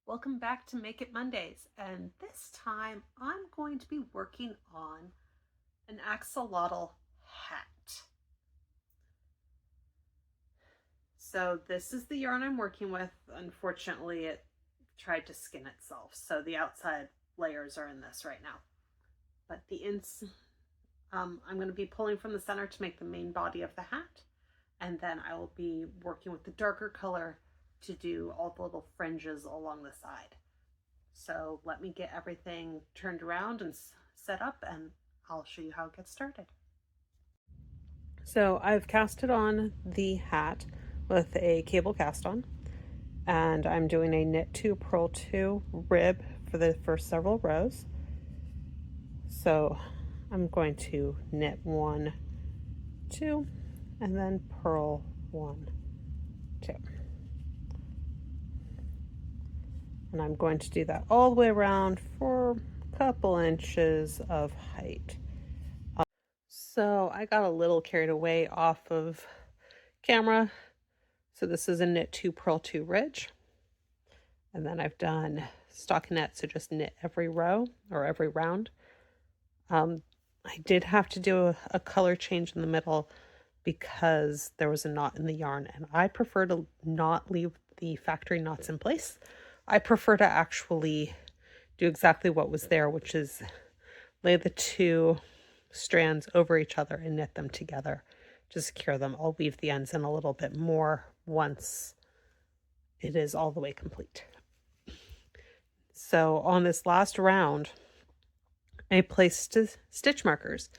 Welcome back to Make It Mondays, and this time I'm going to be working on an axolotl hat. So this is the yarn I'm working with. Unfortunately, it tried to skin itself, so the outside layers are in this right now. But I'm going to be pulling from the center to make the main body of the hat, and then I will be working with the darker color to do all the little fringes along the side. So let me get everything turned around and set up, and I'll show you how it gets started. So I've casted on the hat with a cable cast on, and I'm doing a knit 2 purl 2 rib for the first several rows. So I'm going to knit 1, 2, and then purl 1, 2. And I'm going to do that all the way around for a couple inches of height. So I got a little carried away off of camera. So this is a knit 2 purl 2 ridge. And then I've done stockinette, so just knit every row or every round. I did have to do a color change in the middle because there was a knot in the yarn, and I prefer to not leave the factory knots in place. I prefer to actually do exactly what was there, which is lay the two strands over each other and knit them together to secure them. I'll weave the ends in a little bit more once it is all the way complete. So on this last round, I placed stitch markers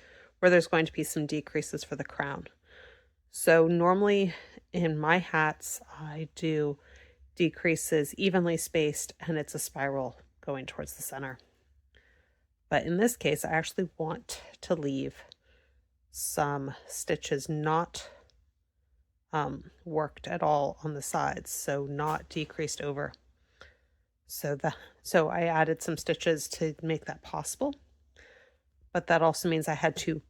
where there's going to be some decreases for the crown. So normally in my hats, I do decreases evenly spaced, and it's a spiral going towards the center. But in this case, I actually want to leave some stitches not worked at all on the sides, so not decreased over. So I added some stitches to make that possible, but that also means I had to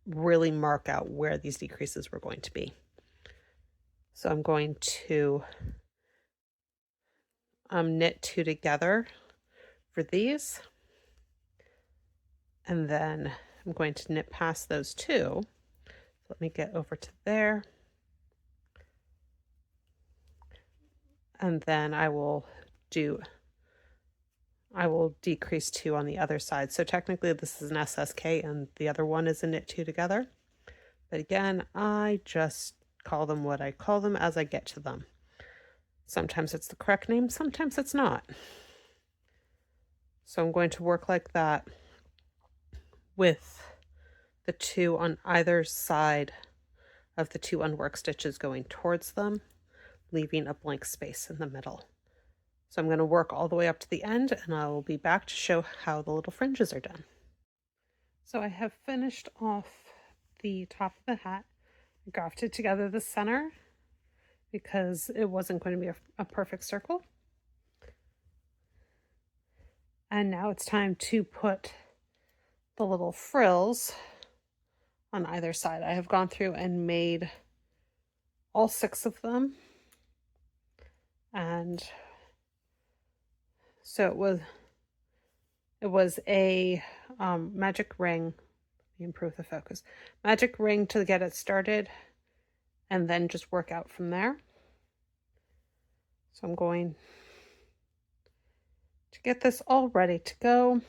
really mark out where these decreases were going to be. So I'm going to knit 2 together for these, and then I'm going to knit past those 2. So let me get over to there, and then I will decrease 2 on the other side. So technically this is an SSK and the other one is a knit 2 together. But again, I just call them what I call them as I get to them. Sometimes it's the correct name, sometimes it's not. So I'm going to work like that with the 2 on either side of the 2 unworked stitches going towards them, leaving a blank space in the middle. So I'm going to work all the way up to the end, and I will be back to show how the little fringes are done. So I have finished off the top of the hat. I grafted together the center because it wasn't going to be a perfect circle. And now it's time to put the little frills on either side. I have gone through and made all 6 of them. And so it was a magic ring. Let me improve the focus. Magic ring to get it started, and then just work out from there. So I'm going to get this all ready to go,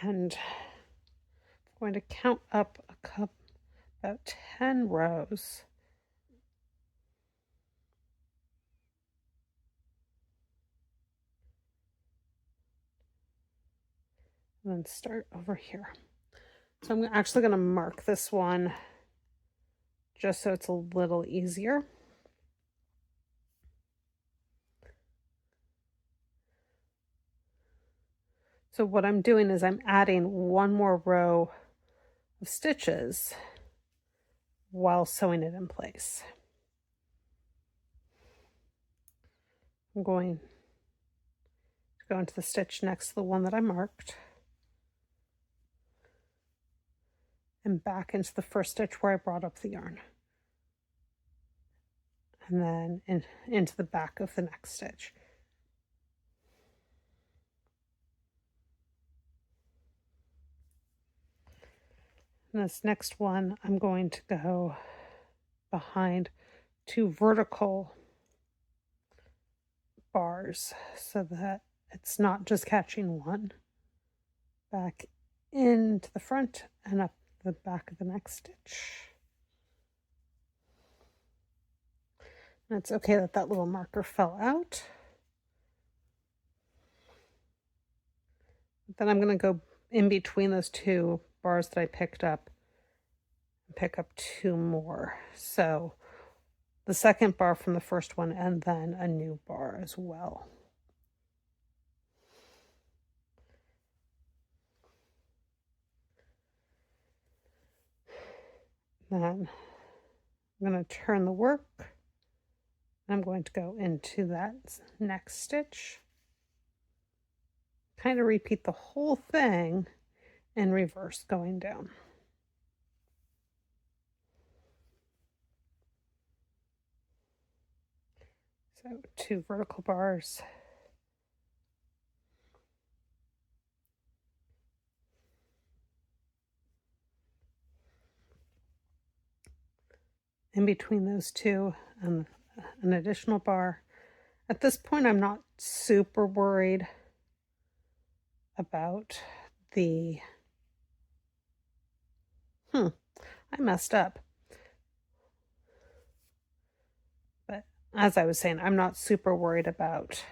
and I'm going to count up about 10 rows. And then start over here. So I'm actually going to mark this one just so it's a little easier. So what I'm doing is I'm adding 1 more row of stitches while sewing it in place. I'm going to go into the stitch next to the one that I marked, and back into the first stitch where I brought up the yarn. and then into the back of the next stitch. And this next one, I'm going to go behind 2 vertical bars so that it's not just catching one. Back into the front and up the back of the next stitch. And it's okay that that little marker fell out. Then I'm going to go in between those 2 bars that I picked up and pick up 2 more. So the second bar from the first one and then a new bar as well. Then I'm going to turn the work. I'm going to go into that next stitch. Kind of repeat the whole thing in reverse going down. So 2 vertical bars. In between those 2 and an additional bar. At this point, I'm not super worried about the, I messed up. But as I was saying, I'm not super worried about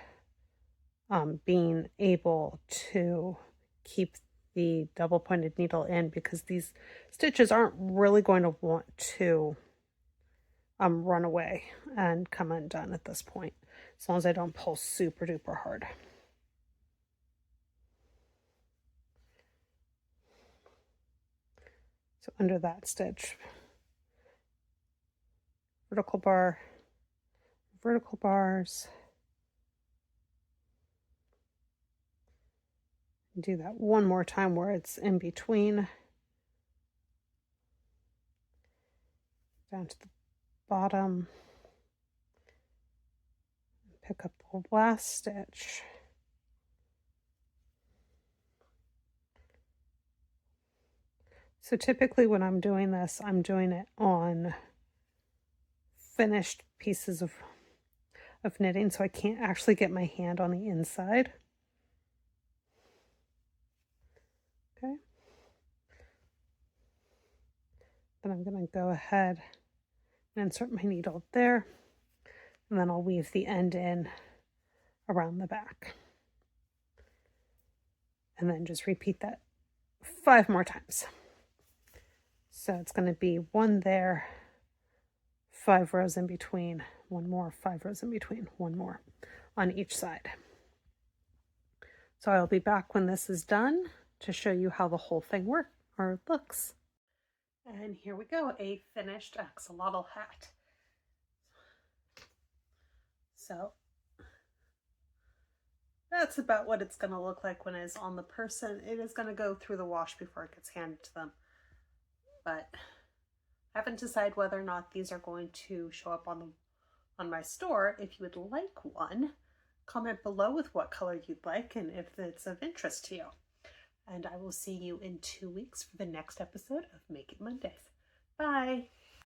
being able to keep the double pointed needle in, because these stitches aren't really going to want to run away and come undone at this point, as long as I don't pull super duper hard. So under that stitch, vertical bar, vertical bars. Do that one more time where it's in between. Down to the bottom. Pick up the last stitch. So typically when I'm doing this, I'm doing it on finished pieces of knitting, so I can't actually get my hand on the inside. Okay. Then I'm going to go ahead and insert my needle there, and then I'll weave the end in around the back. And then just repeat that 5 more times. So it's going to be 1 there, 5 rows in between, 1 more, 5 rows in between, 1 more on each side. So I'll be back when this is done to show you how the whole thing works or looks. And here we go, a finished axolotl hat. So that's about what it's going to look like when it's on the person. It is going to go through the wash before it gets handed to them. But I haven't decided whether or not these are going to show up on my store. If you would like one, comment below with what color you'd like and if it's of interest to you. And I will see you in 2 weeks for the next episode of Make It Mondays. Bye!